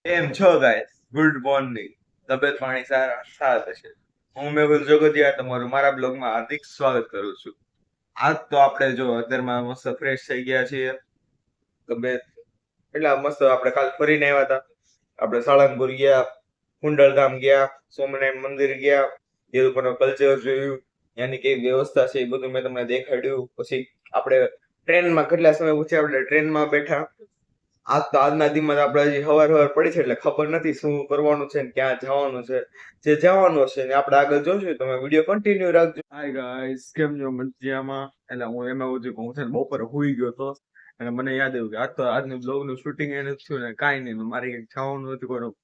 કેમ છો guys? Good morning. તબિયત પાણી સારા થશે. હું મેહુલ જોગતિયા તમારું મારા બ્લોગમાં હાર્દિક સ્વાગત કરું છું. આજ તો આપણે જો અત્યારમાં મસ્ત ફ્રેશ થઈ ગયા છીએ. તબિયત એટલા મસ્ત આપણે કાલ ફરીને આવ્યા હતા. આપણે સાળંગપુર ગયા, કુંડલધામ ગયા, સોમનાથ મંદિર ગયા, એ લોકોનો કલ્ચર જોયું, ત્યાંની કેવી વ્યવસ્થા છે એ બધું મેં તમને દેખાડ્યું. પછી આપણે ટ્રેનમાં કેટલા સમય પછી આપણે ટ્રેનમાં બેઠા. આજ તો આજના દીમાં આપણે હજી હવાર પડી છે એટલે ખબર નથી શું કરવાનું છે ને ક્યાં જવાનું છે. જે જવાનું હશે ને આપણે આગળ જોશું. તમે વિડીયો કન્ટિન્યુ રાખજો. હાય ગાઈસ, કેમ છો? મજામાં? એટલે હું એમાં એવું હું છે ને બપોરે હુઈ ગયો હતો અને મને યાદ આવ્યું કે આજ તો આજનું બ્લોગ નું શૂટિંગ એ નથી થયું ને કાંઈ નહીં. મારે કંઈક જવાનું હતું કોનું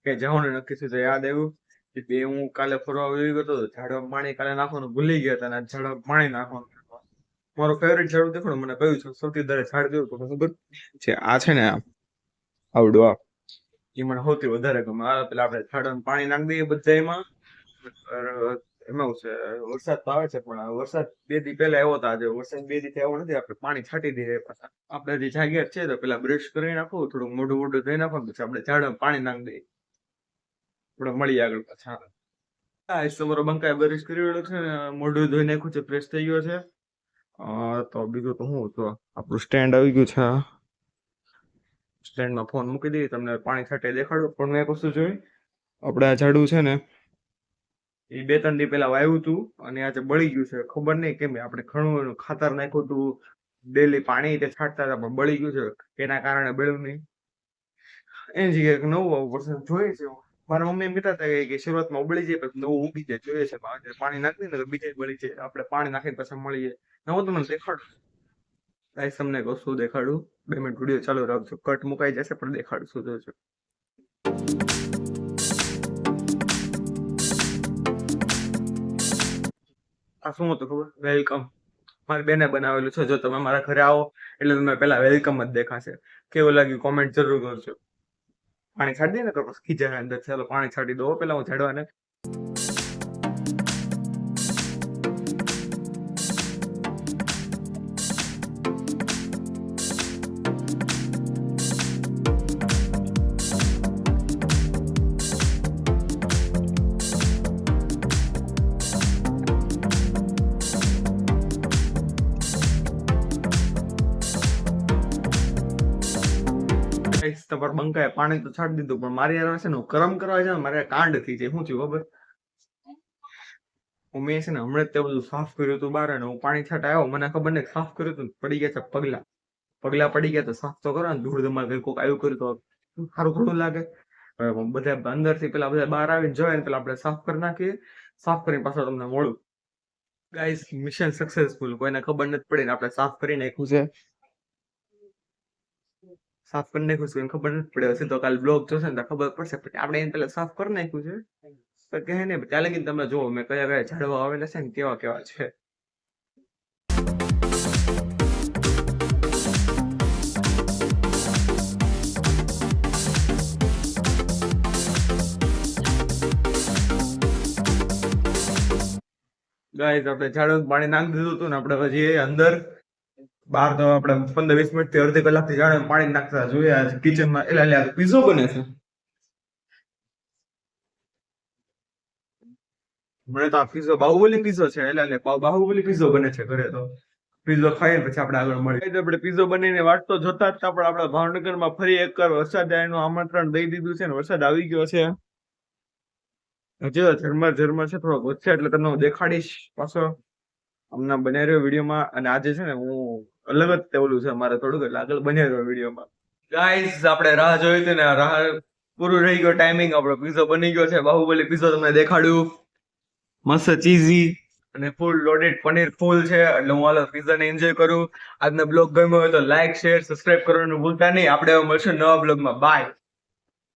કે જવાનું નક્કી થયું તો યાદ આવ્યું કે હું કાલે ફરવા વયો ગયો હતો. ઝાડવા પાણી કાલે નાખવાનું ભૂલી ગયા હતા અને ઝાડવા પાણી નાખવાનું. મારો ફેવરેટ ઝાડ દેખો મને કયું છે સૌથી વધારે ઝાડ દેવું તો ખબર છે આ છે ને આવડું આ એ મને સૌથી વધારે ગમે. પેલા આપણે ઝાડમાં પાણી નાખી દઈએ બધા એમાં. એમાં છે વરસાદ તો આવે છે પણ વરસાદ 2 દી પહેલા આવ્યો હતો. આજે વરસાદ 2 દી આવ્યો નથી. આપણે પાણી છાંટી દઈએ પાછા. આપણે જે જાગ્યા છે તો પેલા બ્રશ કરી નાખવું, થોડું મોઢું ધોઈ નાખો, પછી આપણે ઝાડમાં પાણી નાખી દઈએ. આપણે મળીએ આગળ પાછા. હા, તમારો બંકાએ બ્રશ કરી રહ્યો છે ને મોઢું ધોઈ નાખ્યું છે, ફ્રેશ થઈ ગયો છે. તો બીજું તો હું તો આપણું સ્ટેન્ડ આવી ગયું છે. સ્ટેન્ડમાં ફોન મૂકી દઈએ, તમને પાણી છાંટે દેખાડો. પણ મેં એક વસ્તુ જોઈ, આપણે આ ઝાડું છે ને એ 2-3 દી પહેલા વાવ્યું હતું અને આજે બળી ગયું છે. ખબર નહીં કેમ, આપણે ઘણું ખાતર નાખ્યું હતું, ડેલી પાણી તે છાંટતા હતા પણ બળી ગયું છે. એના કારણે બળ્યું નહીં. એની જગ્યાએ નવું વાવવું પડશે. જોઈએ છે મારા મમ્મી એમ કહેતા હતા કે શરૂઆતમાં ઉબળી જાય પછી નવું ઉગી જાય. જોઈએ છે પાણી નાખી ને તો બીજા બળી જાય. આપણે પાણી નાખીને પછી મળીએ. નવું તમને દેખાડું. ગાઈસ, તમને કશું દેખાડું. 2 મિનિટ વિડીયો ચાલુ રાખજો. કટ મુકાઈ જશે પણ દેખાડું શું જોજો. આ શું હતું ખબર? વેલકમ. મારી બેને બનાવેલું છે. જો તમે મારા ઘરે આવો એટલે તમે પેલા વેલકમ જ દેખાશે. કેવું લાગ્યું કોમેન્ટ જરૂર કરજો. પાણી છાડી દે ને તો ખીજાય અંદર. ચાલો પાણી છાડી દો પેલા હું ઝાડવાને. તમારા બંકાએ પાણી તો છાડી દીધું પણ મારી યાર છે ને કરમ કરવા જાય મારે કાંડ થઈ જાય. શું થયું ખબર? મેં છે ને હમણાં તે બધું સાફ કર્યું હતું બહાર અને હું પાણી છાંટા આવ્યો. મને ખબર નહીં સાફ કર્યું હતું પડી ગયા છે પગલા પડી ગયા તો સાફ તો કરો ને. ધૂળ ધમાલ કઈ કોક આવ્યું કર્યું તો સારું થોડું લાગે. બધા અંદર થી પેલા બધા બહાર આવીને જોયે ને પેલા આપણે સાફ કરી નાખીએ. સાફ કરીને પાછળ તમને મળું. Guys, mission successful. કોઈને ખબર નથી પડી ને આપણે સાફ કરી નાખ્યું છે. સાફ કરી નાખ્યું છે ખબર નથી પડે. હશે તો કાલે બ્લોગ જોશે ને તો ખબર પડશે. પછી આપણે એને પેલા સાફ કરી નાખ્યું છે તો કહે ને ત્યાં લગી તમે જુઓ મેં કયા કયા ઝાડવા આવેલા છે ને કેવા કેવા છે. ગાઈસ, આપણે ઝાડવાનું પાણી નાખી દીધું હતું ને આપણે પછી અંદર બહાર તો આપણે 15-20 મિનિટ થી અડધી કલાક થી ઝાડવાનું પાણી નાખતા જોયા. કિચનમાં એટલે પીઝો બને છે. મને તો આ પીઝો બાહુબલી પીઝો છે. એટલે બાહુબલી પીઝો બને છે ઘરે. તો પીઝો ખાઈએ પછી આપણે આગળ મળીએ. આપણે પીઝો બનાવીને વાટતો જોતા જ પણ આપણા ભાવનગરમાં ફરી એકવાર વરસાદ એનું આમંત્રણ દઈ દીધું છે ને વરસાદ આવી ગયો છે. હજી ઝરમર છે, થોડોક વધશે એટલે તમને હું દેખાડીશ પાછો. હમણાં બનાવી રહ્યો વિડીયોમાં. અને આજે છે ને હું અલગ જ તેવલું છે મારે થોડુંક એટલે આગળ બનાવી રહ્યો વિડીયોમાં. ગાઈસ, આપણે રાહ જોઈ હતી ને રાહ પૂરું રહી ગયો ટાઈમિંગ. આપણો પીઝો બની ગયો છે. બાહુબલી પીઝો તમને દેખાડ્યું. મસ્ત ચીઝી અને ફૂલ લોડેડ પનીર ફૂલ છે. એટલે હું હાલ પીઝા ને એન્જોય કરું. આજનો બ્લોગ ગમ્યો હોય તો લાઈક, શેર, સબસ્ક્રાઇબ કરવાનું ભૂલતા નહીં. આપણે મળશું નવા બ્લોગમાં. બાય.